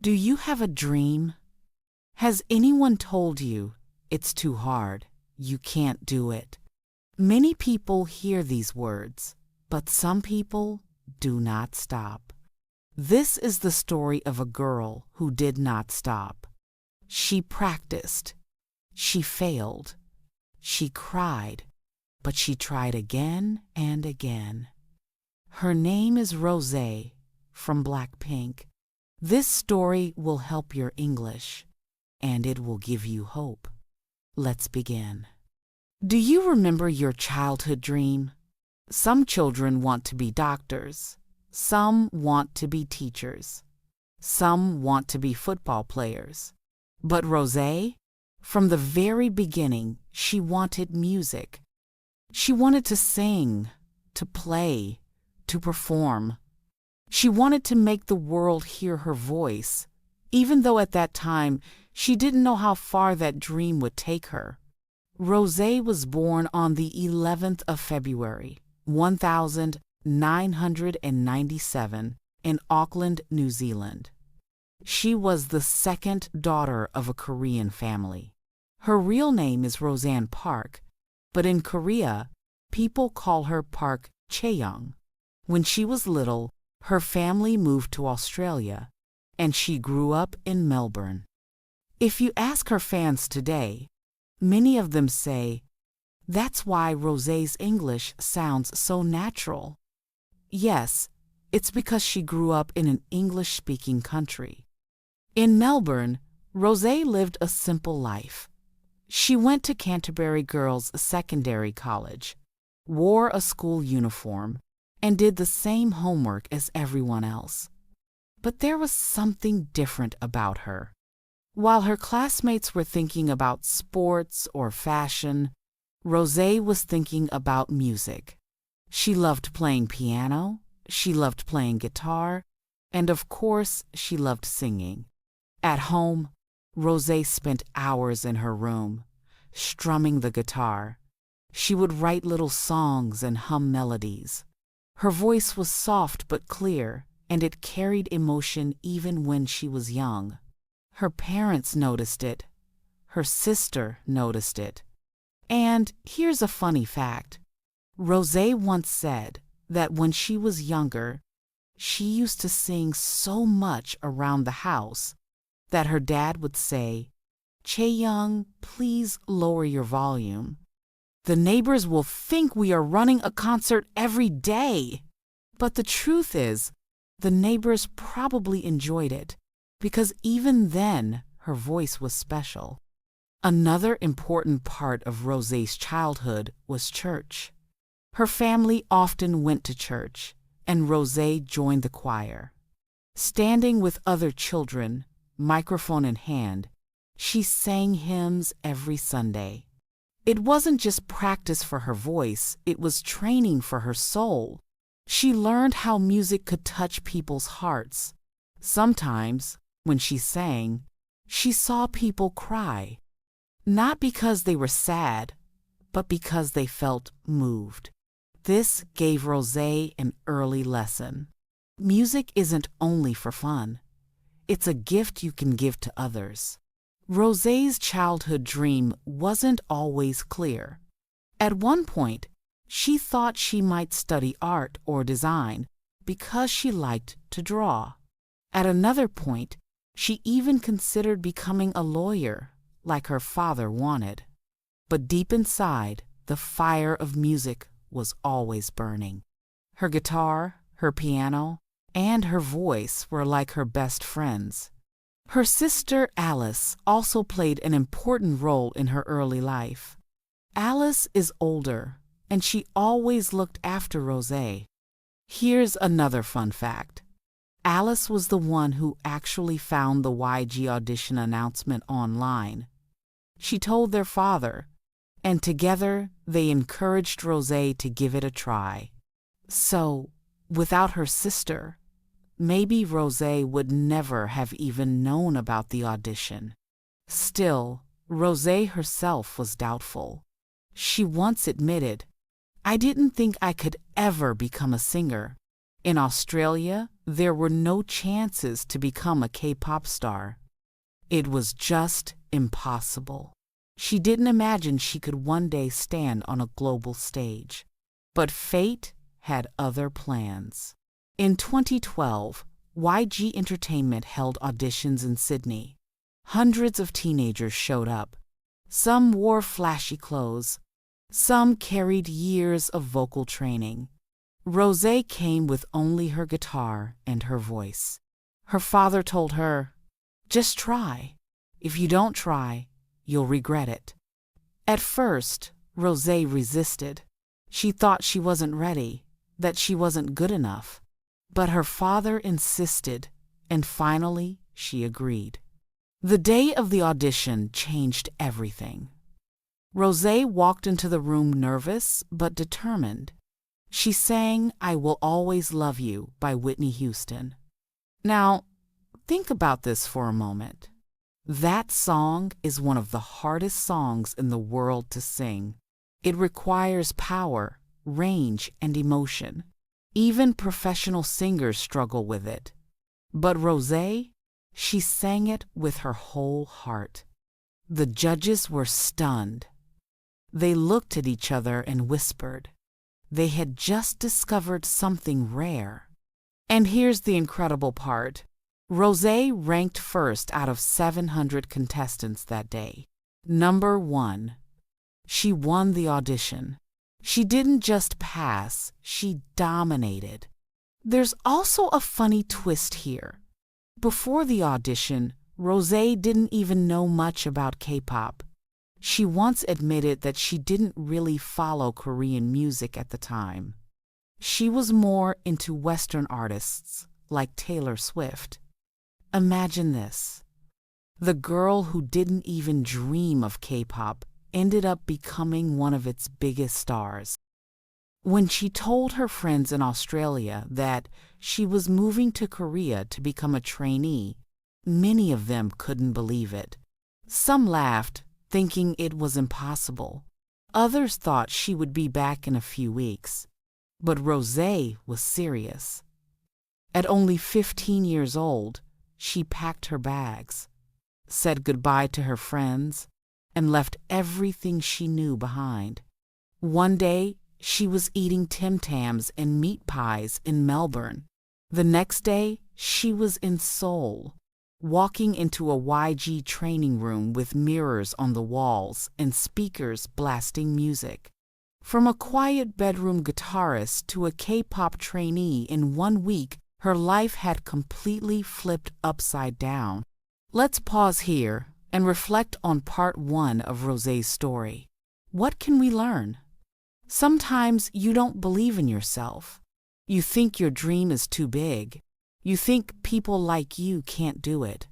Do you have a dream? Has anyone told you it's too hard, you can't do it? Many people hear these words, but some people do not stop. This is the story of a girl who did not stop. She practiced. She failed. She cried, but she tried again and again. Her name is Rosé from BLACKPINK. This story will help your English, and it will give you hope. Let's begin. Do you remember your childhood dream? Some children want to be doctors. Some want to be teachers. Some want to be football players. But Rosé, from the very beginning, she wanted music. She wanted to sing, to play, to perform. She wanted to make the world hear her voice, even though at that time she didn't know how far that dream would take her. Rosé was born on the 11th of February, 1997, in Auckland, New Zealand. She was the second daughter of a Korean family. Her real name is Roseanne Park, but in Korea, people call her Park Chae-young. When she was little, her family moved to Australia, and she grew up in Melbourne. If you ask her fans today, many of them say, "That's why Rosé's English sounds so natural." Yes, it's because she grew up in an English-speaking country. In Melbourne, Rosé lived a simple life. She went to Canterbury Girls' Secondary College, wore a school uniform, and did the same homework as everyone else. But there was something different about her. While her classmates were thinking about sports or fashion, Rosé was thinking about music. She loved playing piano, she loved playing guitar, and of course, she loved singing. At home, Rosé spent hours in her room, strumming the guitar. She would write little songs and hum melodies. Her voice was soft but clear, and it carried emotion even when she was young. Her parents noticed it. Her sister noticed it. And here's a funny fact. Rosé once said that when she was younger, she used to sing so much around the house that her dad would say, "Chae-young, please lower your volume. The neighbors will think we are running a concert every day." But the truth is, the neighbors probably enjoyed it, because even then, her voice was special. Another important part of Rosé's childhood was church. Her family often went to church, and Rosé joined the choir. Standing with other children, microphone in hand, she sang hymns every Sunday. It wasn't just practice for her voice, it was training for her soul. She learned how music could touch people's hearts. Sometimes, when she sang, she saw people cry, not because they were sad, but because they felt moved. This gave Rosé an early lesson. Music isn't only for fun. It's a gift you can give to others. Rosé's childhood dream wasn't always clear. At one point, she thought she might study art or design because she liked to draw. At another point, she even considered becoming a lawyer, like her father wanted. But deep inside, the fire of music was always burning. Her guitar, her piano, and her voice were like her best friends. Her sister Alice also played an important role in her early life. Alice is older, and she always looked after Rosé. Here's another fun fact. Alice was the one who actually found the YG audition announcement online. She told their father, and together they encouraged Rosé to give it a try. So, without her sister, maybe Rosé would never have even known about the audition. Still, Rosé herself was doubtful. She once admitted, "I didn't think I could ever become a singer. In Australia, there were no chances to become a K-pop star. It was just impossible. She didn't imagine she could one day stand on a global stage. But fate had other plans. In 2012, YG Entertainment held auditions in Sydney. Hundreds of teenagers showed up. Some wore flashy clothes. Some carried years of vocal training. Rosé came with only her guitar and her voice. Her father told her, "Just try. If you don't try, you'll regret it." At first, Rosé resisted. She thought she wasn't ready, that she wasn't good enough. But her father insisted, and finally she agreed. The day of the audition changed everything. Rosé walked into the room nervous but determined. She sang "I Will Always Love You" by Whitney Houston. Now, think about this for a moment. That song is one of the hardest songs in the world to sing. It requires power, range, and emotion. Even professional singers struggle with it. But Rosé, she sang it with her whole heart. The judges were stunned. They looked at each other and whispered. They had just discovered something rare. And here's the incredible part. Rosé ranked first out of 700 contestants that day. Number 1. She won the audition. She didn't just pass, she dominated. There's also a funny twist here. Before the audition, Rosé didn't even know much about K-pop. She once admitted that she didn't really follow Korean music at the time. She was more into Western artists, like Taylor Swift. Imagine this. The girl who didn't even dream of K-pop ended up becoming one of its biggest stars. When she told her friends in Australia that she was moving to Korea to become a trainee, many of them couldn't believe it. Some laughed, thinking it was impossible. Others thought she would be back in a few weeks. But Rosé was serious. At only 15 years old, she packed her bags, said goodbye to her friends, and left everything she knew behind. One day, she was eating Tim Tams and meat pies in Melbourne. The next day, she was in Seoul, walking into a YG training room with mirrors on the walls and speakers blasting music. From a quiet bedroom guitarist to a K-pop trainee in 1 week, her life had completely flipped upside down. Let's pause here and reflect on part 1 of Rosé's story. What can we learn? Sometimes you don't believe in yourself. You think your dream is too big. You think people like you can't do it.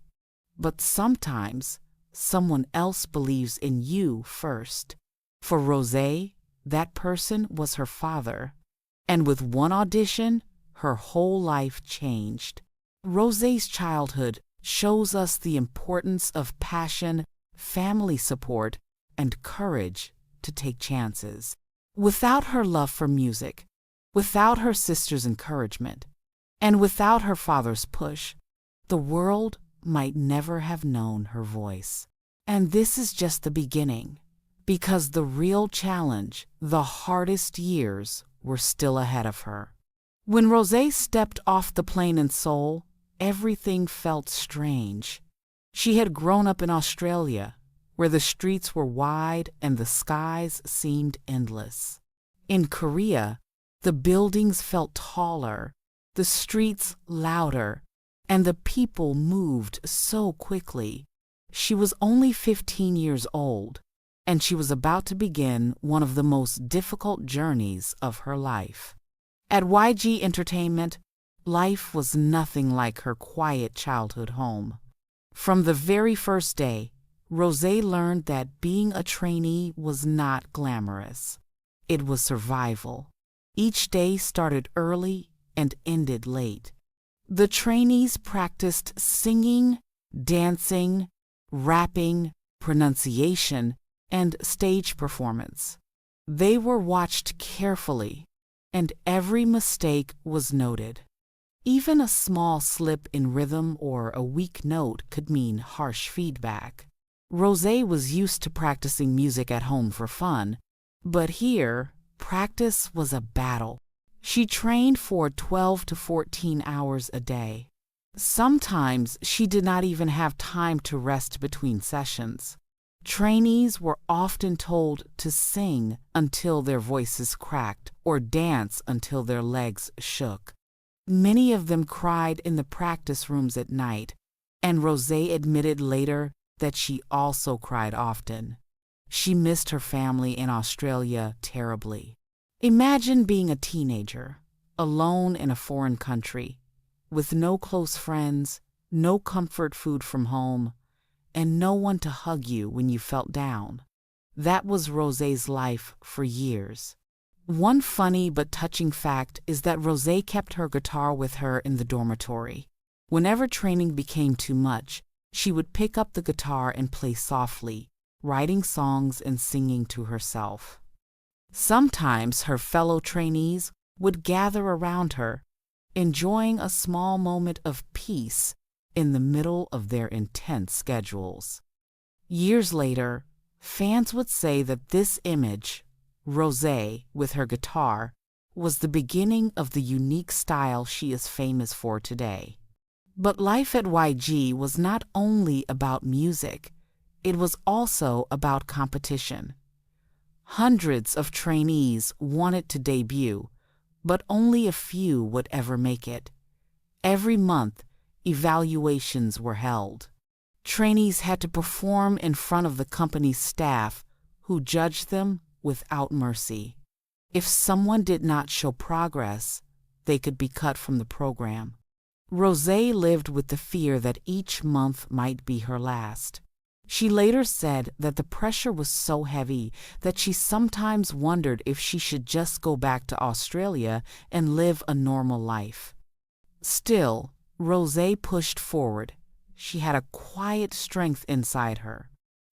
But sometimes someone else believes in you first. For Rosé, that person was her father. And with one audition, her whole life changed. Rosé's childhood shows us the importance of passion, family support, and courage to take chances. Without her love for music, without her sister's encouragement, and without her father's push, the world might never have known her voice. And this is just the beginning, because the real challenge, the hardest years, were still ahead of her. When Rosé stepped off the plane in Seoul, everything felt strange. She had grown up in Australia, where the streets were wide and the skies seemed endless. In Korea, the buildings felt taller, the streets louder, and the people moved so quickly. She was only 15 years old, and she was about to begin one of the most difficult journeys of her life. At YG Entertainment, life was nothing like her quiet childhood home. From the very first day, Rosé learned that being a trainee was not glamorous. It was survival. Each day started early and ended late. The trainees practiced singing, dancing, rapping, pronunciation, and stage performance. They were watched carefully. and every mistake was noted. Even a small slip in rhythm or a weak note could mean harsh feedback. Rosé was used to practicing music at home for fun, but here, practice was a battle. She trained for 12 to 14 hours a day. Sometimes she did not even have time to rest between sessions. Trainees were often told to sing until their voices cracked or dance until their legs shook. Many of them cried in the practice rooms at night, and Rosé admitted later that she also cried often. She missed her family in Australia terribly. Imagine being a teenager, alone in a foreign country, with no close friends, no comfort food from home, and no one to hug you when you felt down. That was Rosé's life for years. One funny but touching fact is that Rosé kept her guitar with her in the dormitory. Whenever training became too much, she would pick up the guitar and play softly, writing songs and singing to herself. Sometimes her fellow trainees would gather around her, enjoying a small moment of peace in the middle of their intense schedules. Years later, fans would say that this image, Rosé with her guitar, was the beginning of the unique style she is famous for today. But life at YG was not only about music, it was also about competition. Hundreds of trainees wanted to debut, but only a few would ever make it. Every month, evaluations were held. Trainees had to perform in front of the company's staff, who judged them without mercy. If someone did not show progress, they could be cut from the program. Rosé lived with the fear that each month might be her last. She later said that the pressure was so heavy that she sometimes wondered if she should just go back to Australia and live a normal life. Still, Rosé pushed forward. She had a quiet strength inside her.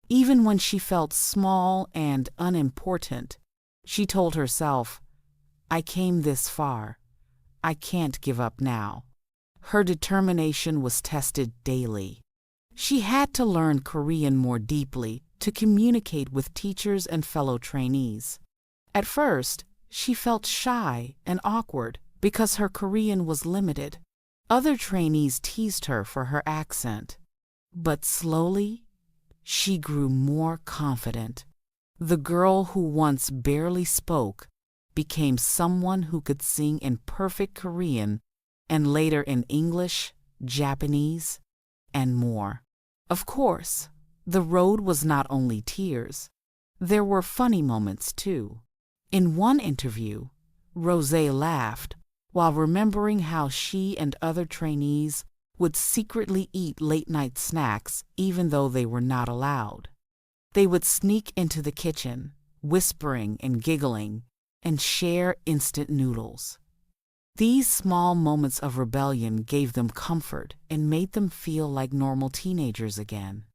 Even when she felt small and unimportant, she told herself, "I came this far. I can't give up now." Her determination was tested daily. She had to learn Korean more deeply to communicate with teachers and fellow trainees. At first, she felt shy and awkward because her Korean was limited. Other trainees teased her for her accent. But slowly, she grew more confident. The girl who once barely spoke became someone who could sing in perfect Korean and later in English, Japanese, and more. Of course, the road was not only tears. There were funny moments too. In one interview, Rosé laughed while remembering how she and other trainees would secretly eat late-night snacks even though they were not allowed. They would sneak into the kitchen, whispering and giggling, and share instant noodles. These small moments of rebellion gave them comfort and made them feel like normal teenagers again.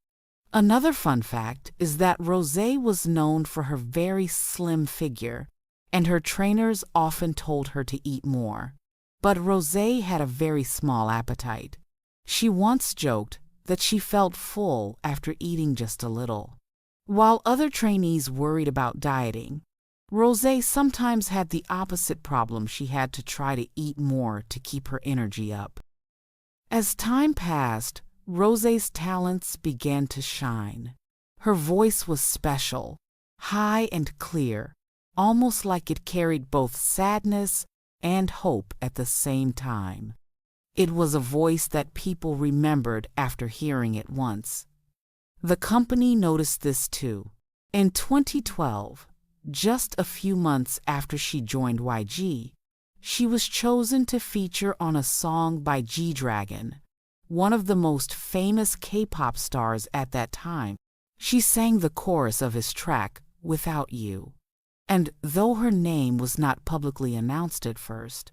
Another fun fact is that Rosé was known for her very slim figure, and her trainers often told her to eat more. But Rosé had a very small appetite. She once joked that she felt full after eating just a little. While other trainees worried about dieting, Rosé sometimes had the opposite problem. She had to try to eat more to keep her energy up. As time passed, Rosé's talents began to shine. Her voice was special, high and clear, almost like it carried both sadness and hope at the same time. It was a voice that people remembered after hearing it once. The company noticed this too. In 2012, just a few months after she joined YG, she was chosen to feature on a song by G-Dragon, one of the most famous K-pop stars at that time. She sang the chorus of his track, "Without You." And though her name was not publicly announced at first,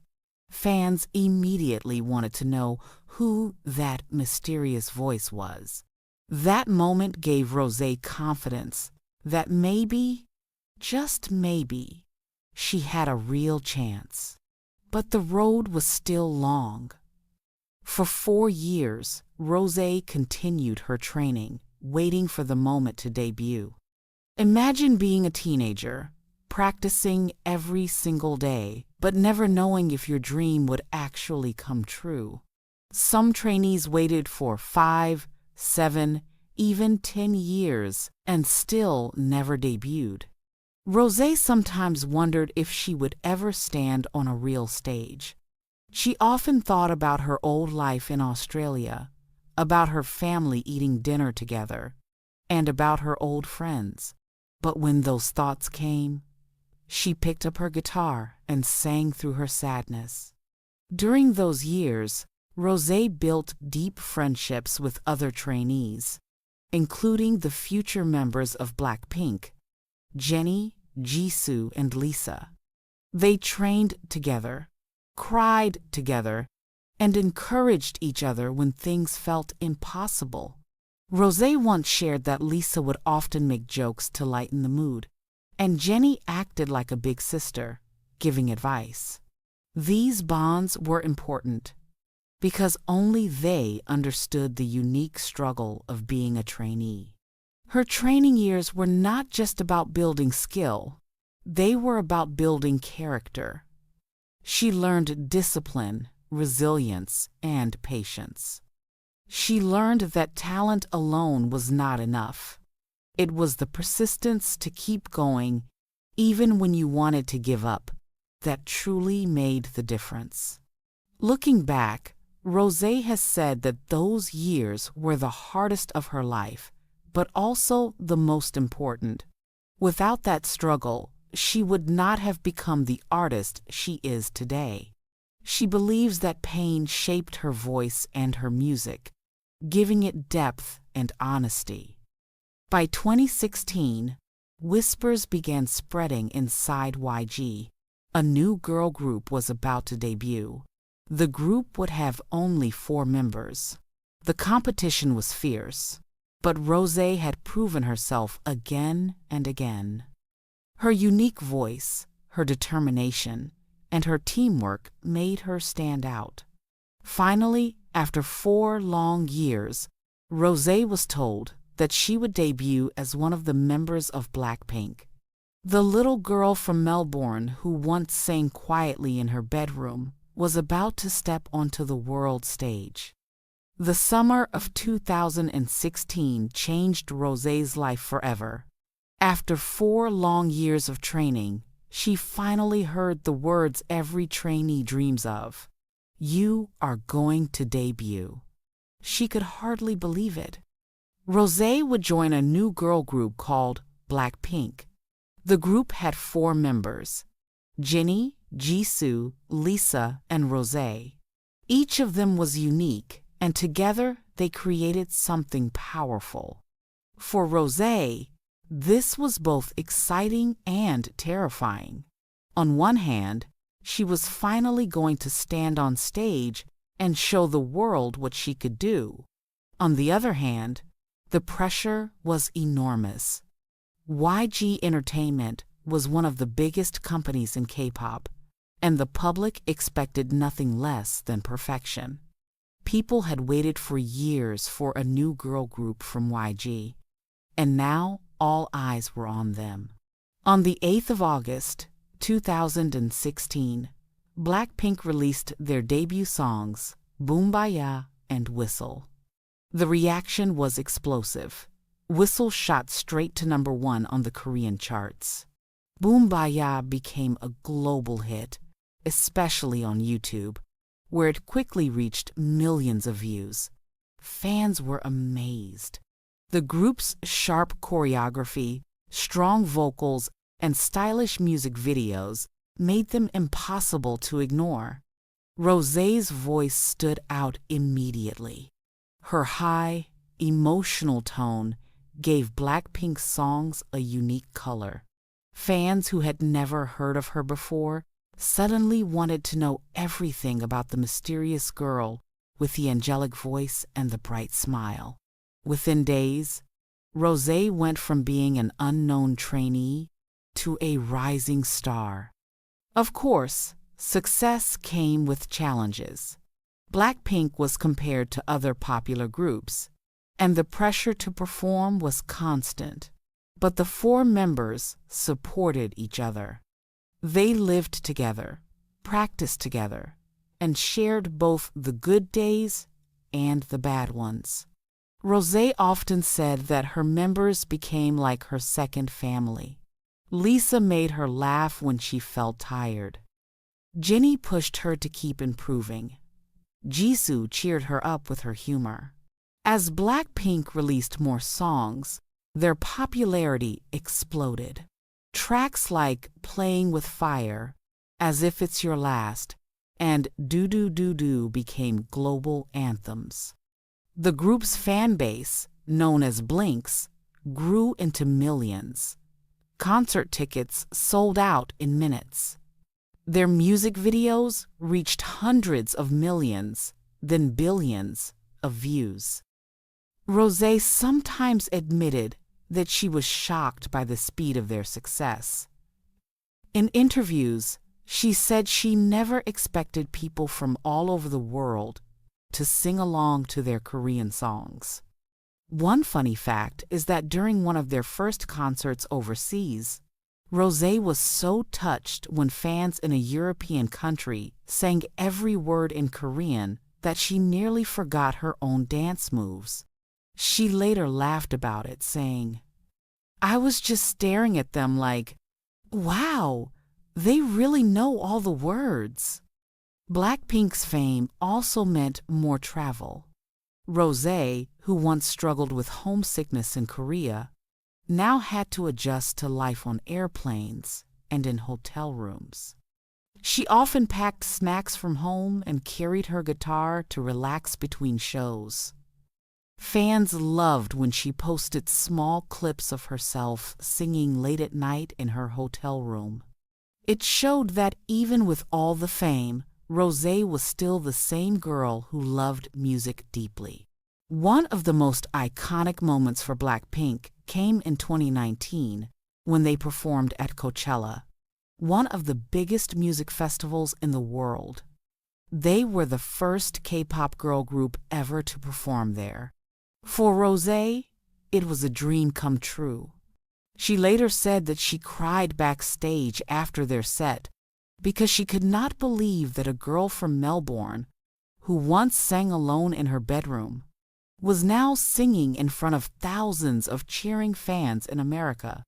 fans immediately wanted to know who that mysterious voice was. That moment gave Rosé confidence that maybe, just maybe, she had a real chance. But the road was still long. For 4 years, Rosé continued her training, waiting for the moment to debut. Imagine being a teenager, practicing every single day, but never knowing if your dream would actually come true. Some trainees waited for 5, 7, even 10 years and still never debuted. Rosé sometimes wondered if she would ever stand on a real stage. She often thought about her old life in Australia, about her family eating dinner together, and about her old friends. But when those thoughts came, she picked up her guitar and sang through her sadness. During those years, Rosé built deep friendships with other trainees, including the future members of BLACKPINK, Jennie, Jisoo, and Lisa. They trained together, cried together, and encouraged each other when things felt impossible. Rosé once shared that Lisa would often make jokes to lighten the mood, and Jennie acted like a big sister, giving advice. These bonds were important because only they understood the unique struggle of being a trainee. Her training years were not just about building skill, they were about building character. She learned discipline, resilience, and patience. She learned that talent alone was not enough. It was the persistence to keep going, even when you wanted to give up, that truly made the difference. Looking back, Rosé has said that those years were the hardest of her life, but also the most important. Without that struggle, she would not have become the artist she is today. She believes that pain shaped her voice and her music, giving it depth and honesty. By 2016, whispers began spreading inside YG. A new girl group was about to debut. The group would have only 4 members. The competition was fierce, but Rosé had proven herself again and again. Her unique voice, her determination, and her teamwork made her stand out. Finally, after 4 long years, Rosé was told that she would debut as one of the members of BLACKPINK. The little girl from Melbourne who once sang quietly in her bedroom was about to step onto the world stage. The summer of 2016 changed Rosé's life forever. After 4 long years of training, she finally heard the words every trainee dreams of. "You are going to debut." She could hardly believe it. Rosé would join a new girl group called BLACKPINK. The group had 4 members: Jennie, Jisoo, Lisa, and Rosé. Each of them was unique, and together they created something powerful. For Rosé, this was both exciting and terrifying. On one hand, she was finally going to stand on stage and show the world what she could do. On the other hand, the pressure was enormous. YG Entertainment was one of the biggest companies in K-pop, and the public expected nothing less than perfection. People had waited for years for a new girl group from YG, and now all eyes were on them. On the 8th of August, 2016, BLACKPINK released their debut songs, Boombayah and Whistle. The reaction was explosive. Whistle shot straight to #1 on the Korean charts. Boombayah became a global hit, especially on YouTube, where it quickly reached millions of views. Fans were amazed. The group's sharp choreography, strong vocals, and stylish music videos made them impossible to ignore. Rosé's voice stood out immediately. Her high, emotional tone gave BLACKPINK's songs a unique color. Fans who had never heard of her before suddenly wanted to know everything about the mysterious girl with the angelic voice and the bright smile. Within days, Rosé went from being an unknown trainee to a rising star. Of course, success came with challenges. BLACKPINK was compared to other popular groups, and the pressure to perform was constant. But the four members supported each other. They lived together, practiced together, and shared both the good days and the bad ones. Rosé often said that her members became like her second family. Lisa made her laugh when she felt tired. Jennie pushed her to keep improving. Jisoo cheered her up with her humor. As BLACKPINK released more songs, their popularity exploded. Tracks like Playing with Fire, As If It's Your Last, and Do Do Do Do became global anthems. The group's fan base, known as Blinks, grew into millions. Concert tickets sold out in minutes. Their music videos reached hundreds of millions, then billions of views. Rosé sometimes admitted that she was shocked by the speed of their success. In interviews, she said she never expected people from all over the world to sing along to their Korean songs. One funny fact is that during one of their first concerts overseas, Rosé was so touched when fans in a European country sang every word in Korean that she nearly forgot her own dance moves. She later laughed about it, saying, "I was just staring at them like, wow, they really know all the words." BLACKPINK's fame also meant more travel. Rosé, who once struggled with homesickness in Korea, now had to adjust to life on airplanes and in hotel rooms. She often packed snacks from home and carried her guitar to relax between shows. Fans loved when she posted small clips of herself singing late at night in her hotel room. It showed that even with all the fame, Rosé was still the same girl who loved music deeply. One of the most iconic moments for BLACKPINK came in 2019 when they performed at Coachella, one of the biggest music festivals in the world. They were the first K-pop girl group ever to perform there. For Rosé, it was a dream come true. She later said that she cried backstage after their set because she could not believe that a girl from Melbourne, who once sang alone in her bedroom, was now singing in front of thousands of cheering fans in America.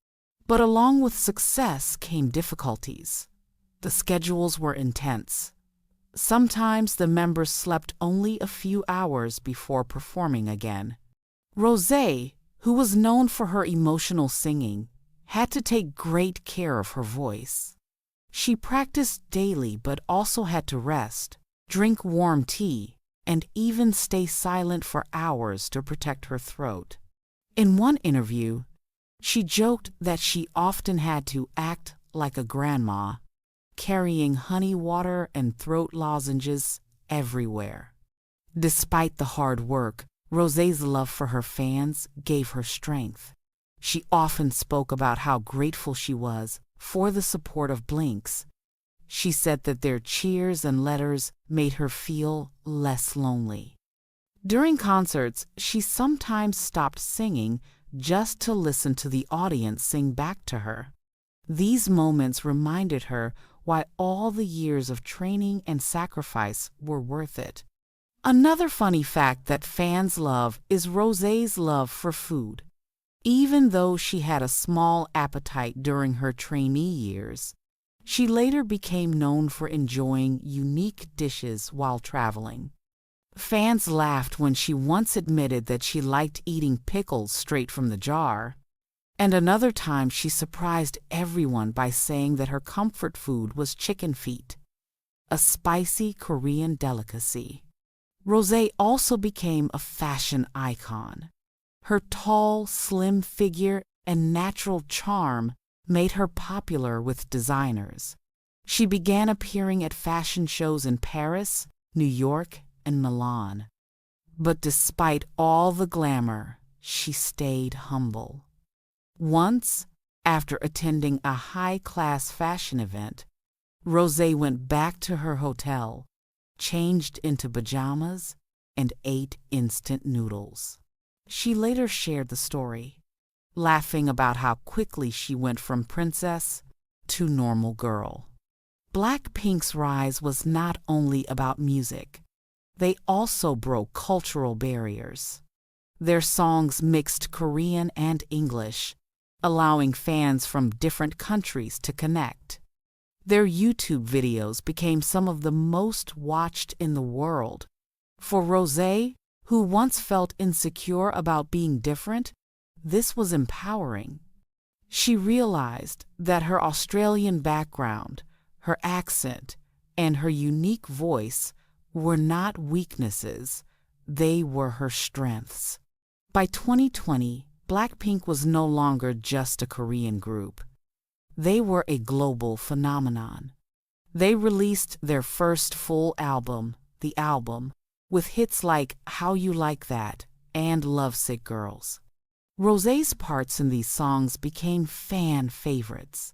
But along with success came difficulties. The schedules were intense. Sometimes the members slept only a few hours before performing again. Rosé, who was known for her emotional singing, had to take great care of her voice. She practiced daily but also had to rest, drink warm tea, and even stay silent for hours to protect her throat. In one interview, she joked that she often had to act like a grandma, carrying honey water and throat lozenges everywhere. Despite the hard work, Rosé's love for her fans gave her strength. She often spoke about how grateful she was for the support of Blinks. She said that their cheers and letters made her feel less lonely. During concerts, she sometimes stopped singing just to listen to the audience sing back to her. These moments reminded her why all the years of training and sacrifice were worth it. Another funny fact that fans love is Rosé's love for food. Even though she had a small appetite during her trainee years, she later became known for enjoying unique dishes while traveling. Fans laughed when she once admitted that she liked eating pickles straight from the jar. And another time she surprised everyone by saying that her comfort food was chicken feet, a spicy Korean delicacy. Rosé also became a fashion icon. Her tall, slim figure and natural charm made her popular with designers. She began appearing at fashion shows in Paris, New York, and Milan. But despite all the glamour, she stayed humble. Once, after attending a high-class fashion event, Rosé went back to her hotel, changed into pajamas, and ate instant noodles. She later shared the story, laughing about how quickly she went from princess to normal girl. BLACKPINK's rise was not only about music. They also broke cultural barriers. Their songs mixed Korean and English, allowing fans from different countries to connect. Their YouTube videos became some of the most watched in the world. For Rosé, who once felt insecure about being different, this was empowering. She realized that her Australian background, her accent, and her unique voice were not weaknesses, they were her strengths. By 2020, BLACKPINK was no longer just a Korean group. They were a global phenomenon. They released their first full album, The Album, with hits like How You Like That and Lovesick Girls. Rosé's parts in these songs became fan favorites.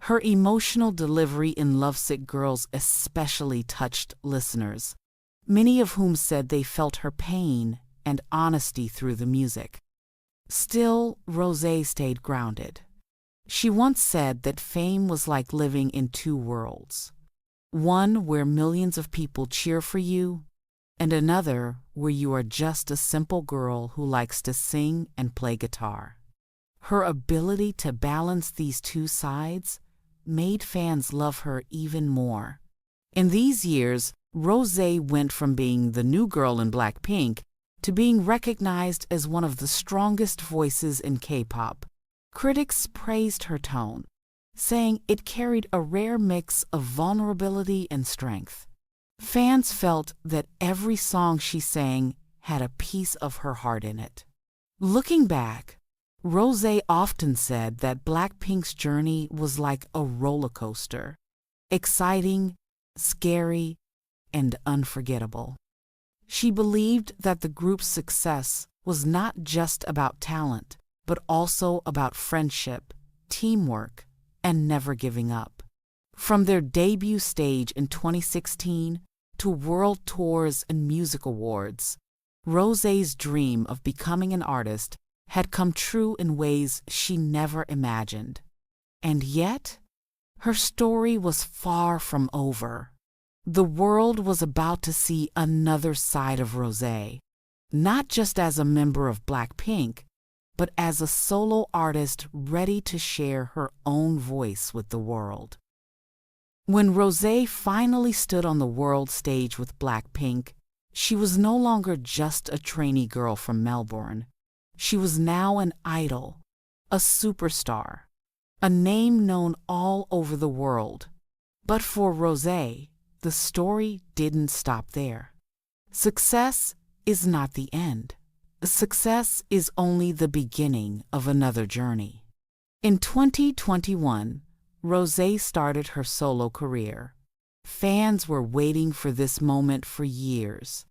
Her emotional delivery in Lovesick Girls especially touched listeners, many of whom said they felt her pain and honesty through the music. Still, Rosé stayed grounded. She once said that fame was like living in two worlds, one where millions of people cheer for you, and another where you are just a simple girl who likes to sing and play guitar. Her ability to balance these two sides made fans love her even more. In these years, Rosé went from being the new girl in BLACKPINK to being recognized as one of the strongest voices in K-pop. Critics praised her tone, saying it carried a rare mix of vulnerability and strength. Fans felt that every song she sang had a piece of her heart in it. Looking back, Rosé often said that BLACKPINK's journey was like a roller coaster, exciting, scary, and unforgettable. She believed that the group's success was not just about talent, but also about friendship, teamwork, and never giving up. From their debut stage in 2016 to world tours and music awards, Rosé's dream of becoming an artist had come true in ways she never imagined. And yet, her story was far from over. The world was about to see another side of Rosé, not just as a member of BLACKPINK, but as a solo artist ready to share her own voice with the world. When Rosé finally stood on the world stage with BLACKPINK, she was no longer just a trainee girl from Melbourne. She was now an idol, a superstar, a name known all over the world. But for Rosé, the story didn't stop there. Success is not the end. Success is only the beginning of another journey. In 2021, Rosé started her solo career. Fans were waiting for this moment for years.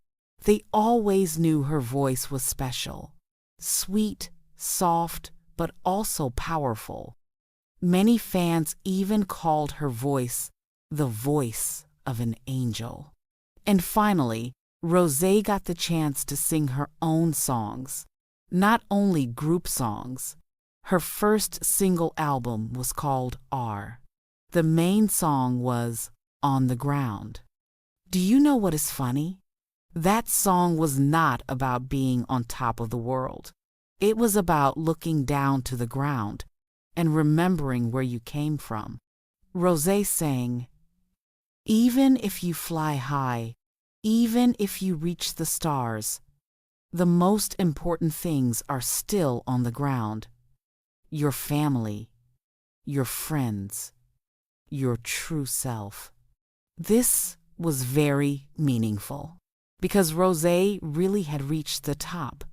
They always knew her voice was special, sweet, soft, but also powerful. Many fans even called her voice the voice of an angel. And finally, Rosé got the chance to sing her own songs, not only group songs. Her first single album was called R. The main song was On the Ground. Do you know what is funny? That song was not about being on top of the world. It was about looking down to the ground and remembering where you came from. Rosé sang, "Even if you fly high, even if you reach the stars, the most important things are still on the ground. Your family, your friends, your true self." This was very meaningful because Rosé really had reached the top.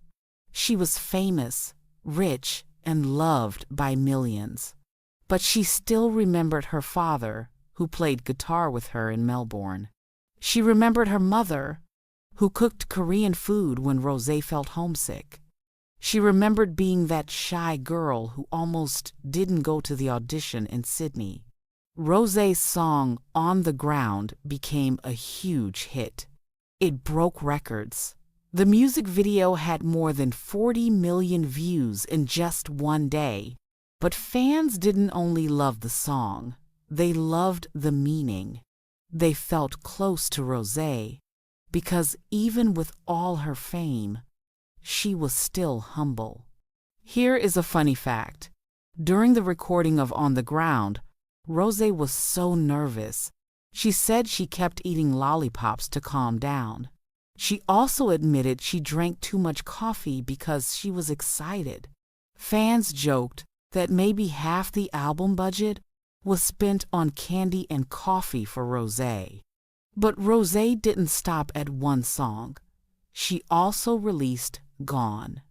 She was famous, rich, and loved by millions. But she still remembered her father, who played guitar with her in Melbourne. She remembered her mother, who cooked Korean food when Rosé felt homesick. She remembered being that shy girl who almost didn't go to the audition in Sydney. Rosé's song On the Ground became a huge hit. It broke records. The music video had more than 40 million views in just one day. But fans didn't only love the song, they loved the meaning. They felt close to Rosé because even with all her fame, she was still humble. Here is a funny fact. During the recording of On the Ground, Rosé was so nervous. She said she kept eating lollipops to calm down. She also admitted she drank too much coffee because she was excited. Fans joked that maybe half the album budget was spent on candy and coffee for Rosé. But Rosé didn't stop at one song. She also released Gone.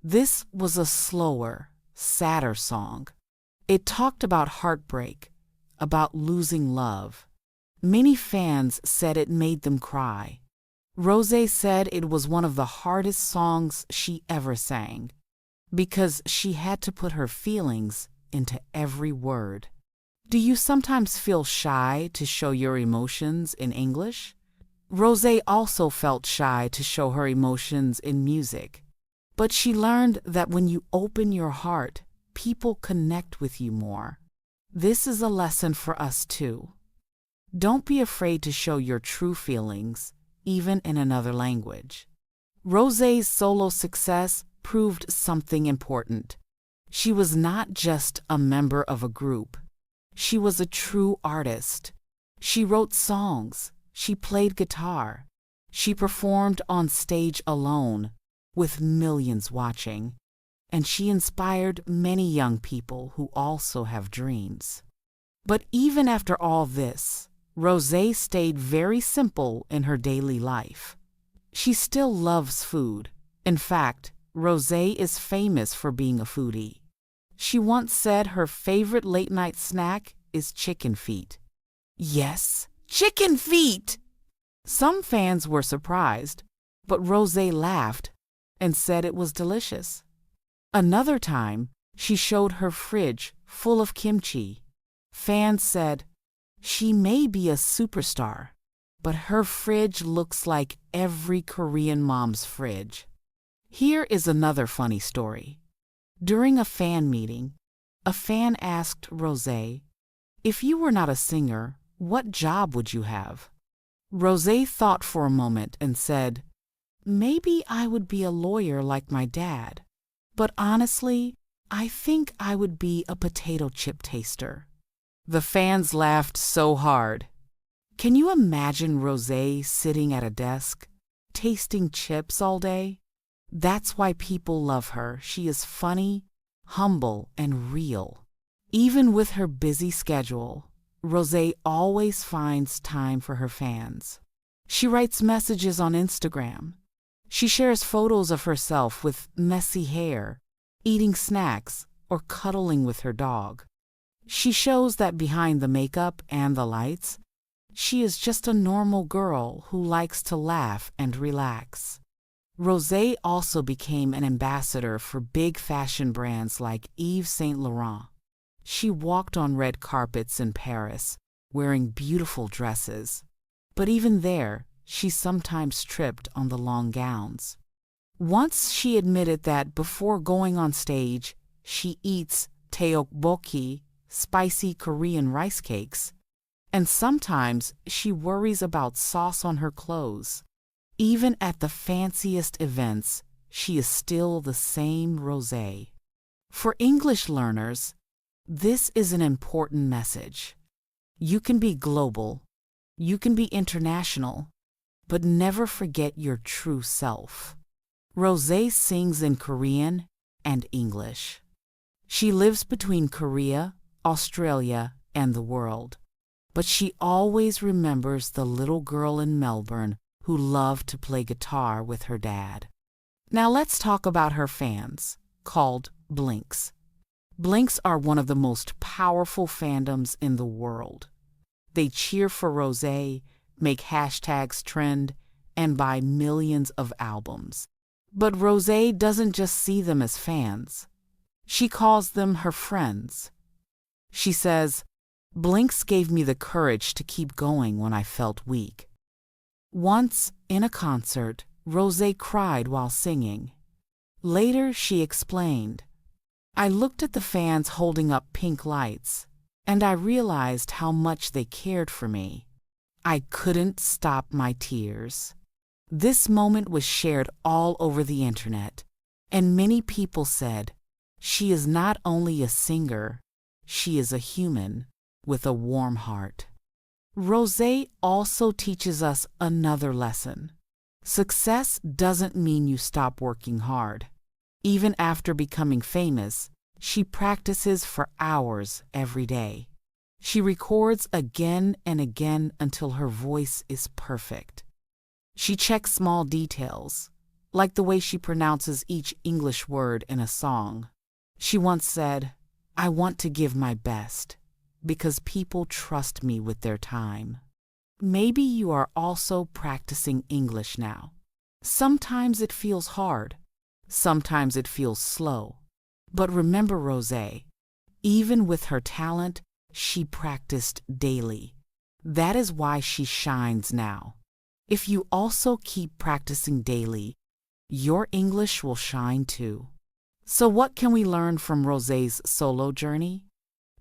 This was a slower, sadder song. It talked about heartbreak, about losing love. Many fans said it made them cry. Rosé said it was one of the hardest songs she ever sang, because she had to put her feelings into every word. Do you sometimes feel shy to show your emotions in English? Rosé also felt shy to show her emotions in music. But she learned that when you open your heart, people connect with you more. This is a lesson for us too. Don't be afraid to show your true feelings, even in another language. Rosé's solo success proved something important. She was not just a member of a group. She was a true artist. She wrote songs. She played guitar. She performed on stage alone, with millions watching. And she inspired many young people who also have dreams. But even after all this, Rosé stayed very simple in her daily life. She still loves food. In fact, Rosé is famous for being a foodie. She once said her favorite late-night snack is chicken feet. Yes, chicken feet! Some fans were surprised, but Rosé laughed and said it was delicious. Another time, she showed her fridge full of kimchi. Fans said, "She may be a superstar, but her fridge looks like every Korean mom's fridge." Here is another funny story. During a fan meeting, a fan asked Rosé, "If you were not a singer, what job would you have?" Rosé thought for a moment and said, "Maybe I would be a lawyer like my dad. But honestly, I think I would be a potato chip taster." The fans laughed so hard. Can you imagine Rosé sitting at a desk, tasting chips all day? That's why people love her. She is funny, humble, and real. Even with her busy schedule, Rosé always finds time for her fans. She writes messages on Instagram. She shares photos of herself with messy hair, eating snacks, or cuddling with her dog. She shows that behind the makeup and the lights, she is just a normal girl who likes to laugh and relax. Rosé also became an ambassador for big fashion brands like Yves Saint Laurent. She walked on red carpets in Paris, wearing beautiful dresses. But even there, she sometimes tripped on the long gowns. Once she admitted that before going on stage, she eats tteokbokki, spicy Korean rice cakes, and sometimes she worries about sauce on her clothes. Even at the fanciest events, she is still the same Rosé. For English learners, this is an important message. You can be global, you can be international, but never forget your true self. Rosé sings in Korean and English. She lives between Korea, Australia, and the world. But she always remembers the little girl in Melbourne who loved to play guitar with her dad. Now let's talk about her fans, called Blinks. Blinks are one of the most powerful fandoms in the world. They cheer for Rosé, make hashtags trend, and buy millions of albums. But Rosé doesn't just see them as fans. She calls them her friends. She says, Blinks gave me the courage to keep going when I felt weak. Once, in a concert, Rosé cried while singing. Later, she explained, "I looked at the fans holding up pink lights, and I realized how much they cared for me. I couldn't stop my tears." This moment was shared all over the internet, and many people said, "She is not only a singer, she is a human with a warm heart." Rosé also teaches us another lesson. Success doesn't mean you stop working hard. Even after becoming famous, she practices for hours every day. She records again and again until her voice is perfect. She checks small details, like the way she pronounces each English word in a song. She once said, "I want to give my best, because people trust me with their time." Maybe you are also practicing English now. Sometimes it feels hard. Sometimes it feels slow. But remember Rosé, even with her talent, she practiced daily. That is why she shines now. If you also keep practicing daily, your English will shine too. So what can we learn from Rosé's solo journey?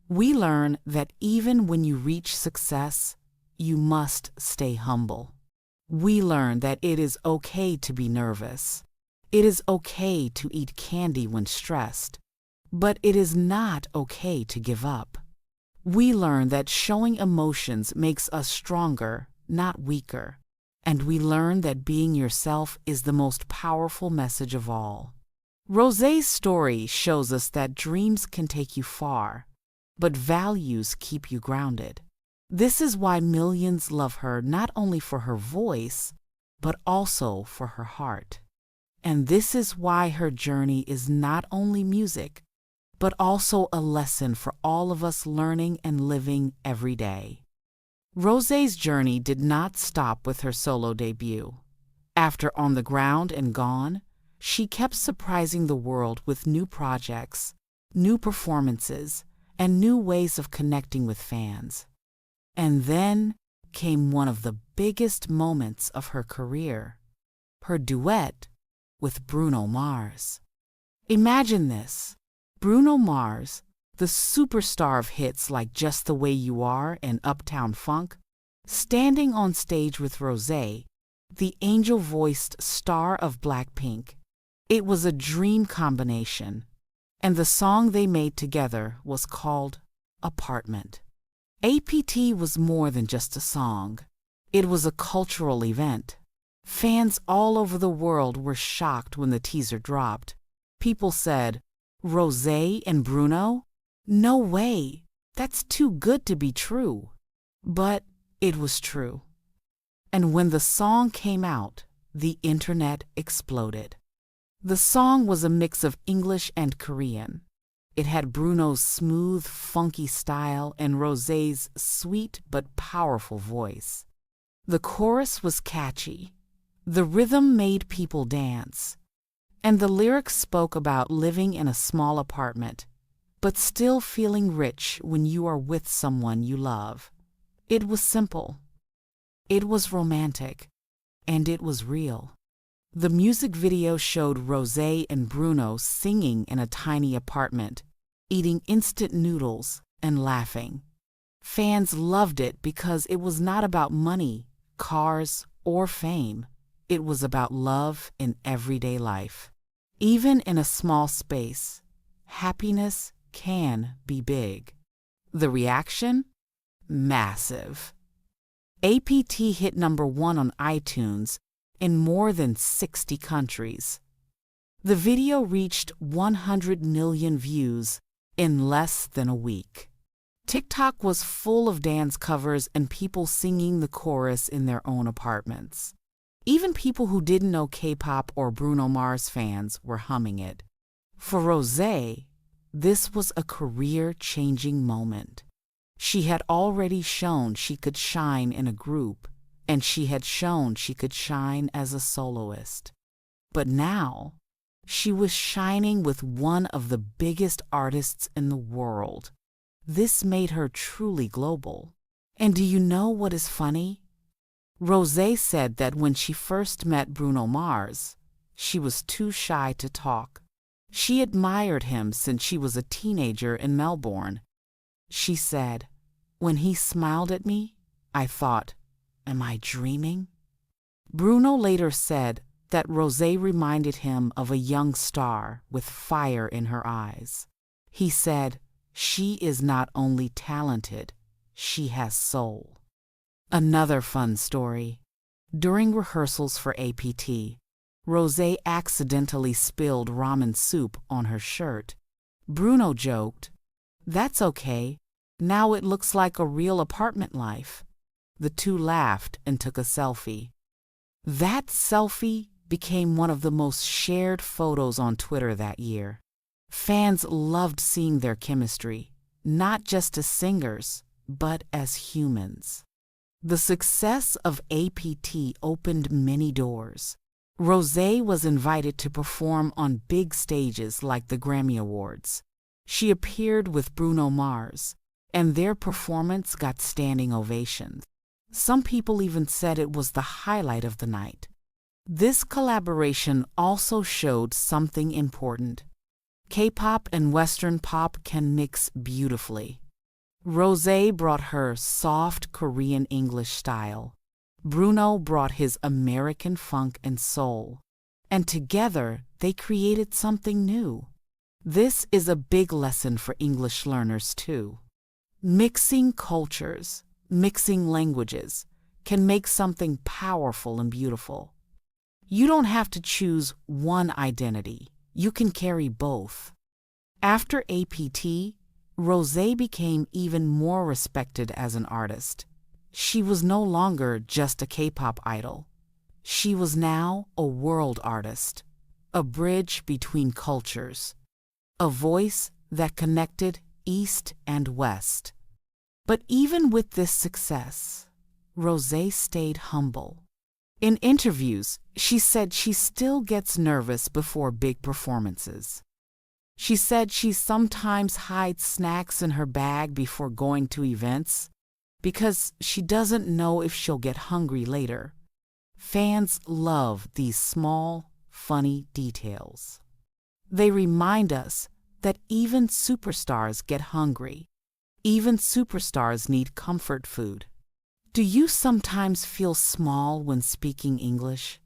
We learn that even when you reach success, you must stay humble. We learn that it is okay to be nervous. It is okay to eat candy when stressed, but it is not okay to give up. We learn that showing emotions makes us stronger, not weaker. And we learn that being yourself is the most powerful message of all. Rosé's story shows us that dreams can take you far, but values keep you grounded. This is why millions love her not only for her voice, but also for her heart. And this is why her journey is not only music, but also a lesson for all of us learning and living every day. Rosé's journey did not stop with her solo debut. After On the Ground and Gone, she kept surprising the world with new projects, new performances, and new ways of connecting with fans. And then came one of the biggest moments of her career, her duet with Bruno Mars. Imagine this, Bruno Mars, the superstar of hits like Just the Way You Are and Uptown Funk, standing on stage with Rosé, the angel-voiced star of BLACKPINK. It was a dream combination, and the song they made together was called Apartment. APT was more than just a song. It was a cultural event. Fans all over the world were shocked when the teaser dropped. People said, "Rosé and Bruno? No way! That's too good to be true." But it was true. And when the song came out, the internet exploded. The song was a mix of English and Korean. It had Bruno's smooth, funky style and Rosé's sweet but powerful voice. The chorus was catchy. The rhythm made people dance. And the lyrics spoke about living in a small apartment, but still feeling rich when you are with someone you love. It was simple. It was romantic. And it was real. The music video showed Rosé and Bruno singing in a tiny apartment, eating instant noodles and laughing. Fans loved it because it was not about money, cars, or fame. It was about love in everyday life. Even in a small space, happiness can be big. The reaction? Massive. APT hit #1 on iTunes in more than 60 countries. The video reached 100 million views in less than a week. TikTok was full of dance covers and people singing the chorus in their own apartments. Even people who didn't know K-pop or Bruno Mars fans were humming it. For Rosé, this was a career-changing moment. She had already shown she could shine in a group, and she had shown she could shine as a soloist. But now, she was shining with one of the biggest artists in the world. This made her truly global. And do you know what is funny? Rosé said that when she first met Bruno Mars, she was too shy to talk. She admired him since she was a teenager in Melbourne. She said, "When he smiled at me, I thought, am I dreaming?" Bruno later said that Rosé reminded him of a young star with fire in her eyes. He said, "She is not only talented, she has soul." Another fun story. During rehearsals for APT, Rosé accidentally spilled ramen soup on her shirt. Bruno joked, "That's okay. Now it looks like a real apartment life." The two laughed and took a selfie. That selfie became one of the most shared photos on Twitter that year. Fans loved seeing their chemistry, not just as singers, but as humans. The success of APT opened many doors. Rosé was invited to perform on big stages like the Grammy Awards. She appeared with Bruno Mars, and their performance got standing ovations. Some people even said it was the highlight of the night. This collaboration also showed something important. K-pop and Western pop can mix beautifully. Rosé brought her soft Korean English style. Bruno brought his American funk and soul. And together, they created something new. This is a big lesson for English learners too. Mixing cultures, mixing languages, can make something powerful and beautiful. You don't have to choose one identity. You can carry both. After APT, Rosé became even more respected as an artist. She was no longer just a K-pop idol. She was now a world artist, a bridge between cultures, a voice that connected East and West. But even with this success, Rosé stayed humble. In interviews, she said she still gets nervous before big performances. She said she sometimes hides snacks in her bag before going to events because she doesn't know if she'll get hungry later. Fans love these small, funny details. They remind us that even superstars get hungry. Even superstars need comfort food. Do you sometimes feel small when speaking English?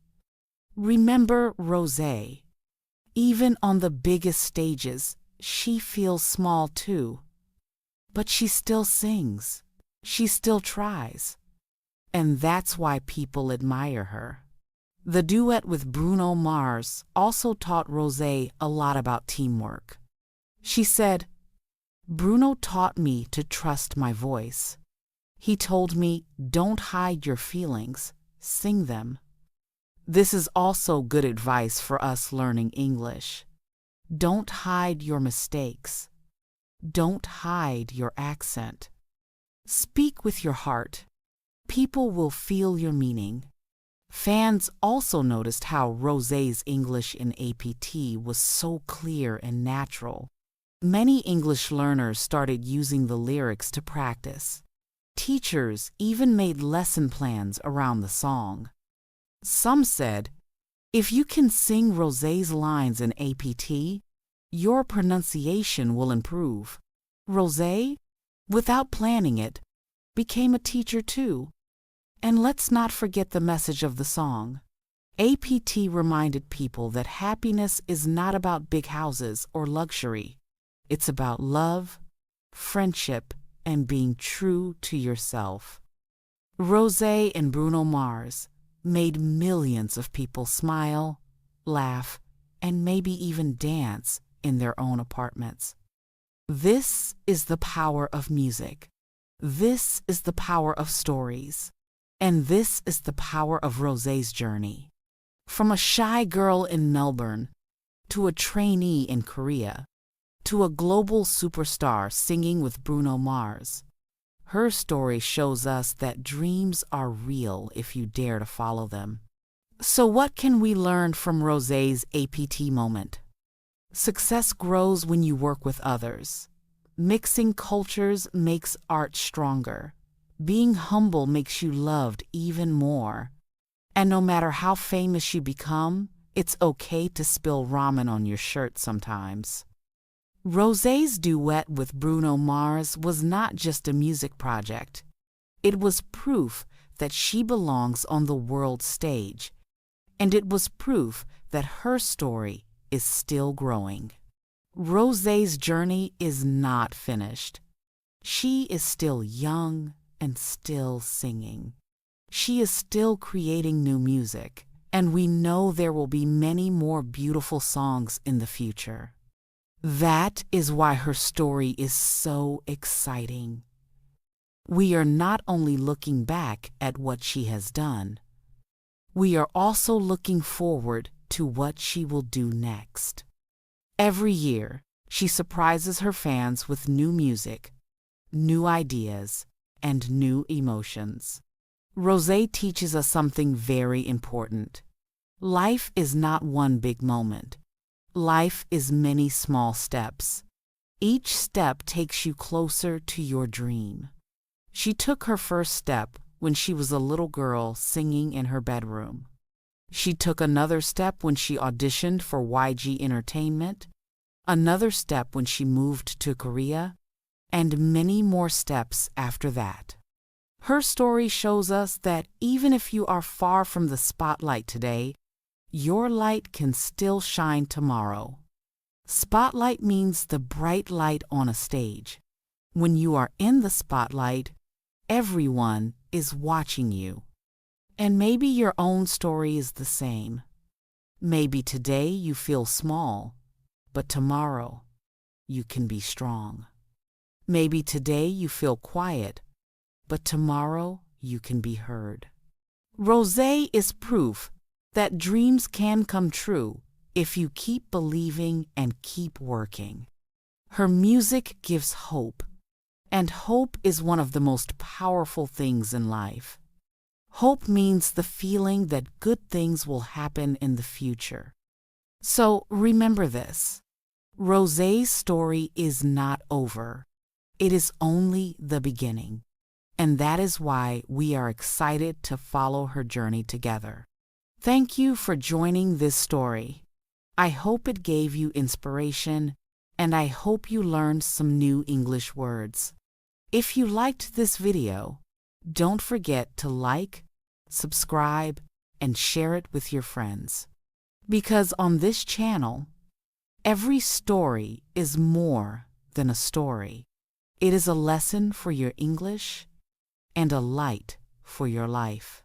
Remember Rosé. Even on the biggest stages, she feels small too. But she still sings. She still tries. And that's why people admire her. The duet with Bruno Mars also taught Rosé a lot about teamwork. She said, "Bruno taught me to trust my voice. He told me, don't hide your feelings, sing them." This is also good advice for us learning English. Don't hide your mistakes. Don't hide your accent. Speak with your heart. People will feel your meaning. Fans also noticed how Rosé's English in APT was so clear and natural. Many English learners started using the lyrics to practice. Teachers even made lesson plans around the song. Some said, if you can sing Rosé's lines in APT, your pronunciation will improve. Rosé, without planning it, became a teacher too. And let's not forget the message of the song. APT reminded people that happiness is not about big houses or luxury. It's about love, friendship, and being true to yourself. Rosé and Bruno Mars made millions of people smile, laugh, and maybe even dance in their own apartments. This is the power of music. This is the power of stories. And this is the power of Rosé's journey. From a shy girl in Melbourne, to a trainee in Korea, to a global superstar singing with Bruno Mars, her story shows us that dreams are real if you dare to follow them. So what can we learn from Rosé's APT moment? Success grows when you work with others. mixing cultures makes art stronger. Being humble makes you loved even more. And no matter how famous you become, it's okay to spill ramen on your shirt sometimes. Rosé's duet with Bruno Mars was not just a music project. It was proof that she belongs on the world stage, and it was proof that her story is still growing. Rosé's journey is not finished. She is still young and still singing. She is still creating new music, and we know there will be many more beautiful songs in the future. That is why her story is so exciting. We are not only looking back at what she has done, we are also looking forward to what she will do next. Every year, she surprises her fans with new music, new ideas, and new emotions. Rosé teaches us something very important. Life is not one big moment. Life is many small steps. Each step takes you closer to your dream. She took her first step when she was a little girl singing in her bedroom. She took another step when she auditioned for YG Entertainment, another step when she moved to Korea, and many more steps after that. Her story shows us that even if you are far from the spotlight today, your light can still shine tomorrow. Spotlight means the bright light on a stage. When you are in the spotlight, everyone is watching you. And maybe your own story is the same. Maybe today you feel small, but tomorrow you can be strong. Maybe today you feel quiet, but tomorrow you can be heard. Rosé is proof that dreams can come true if you keep believing and keep working. Her music gives hope, and hope is one of the most powerful things in life. Hope means the feeling that good things will happen in the future. So remember this: Rosé's story is not over. It is only the beginning, and that is why we are excited to follow her journey together. Thank you for joining this story. I hope it gave you inspiration, and I hope you learned some new English words. If you liked this video, don't forget to like, subscribe, and share it with your friends. Because on this channel, every story is more than a story. It is a lesson for your English and a light for your life.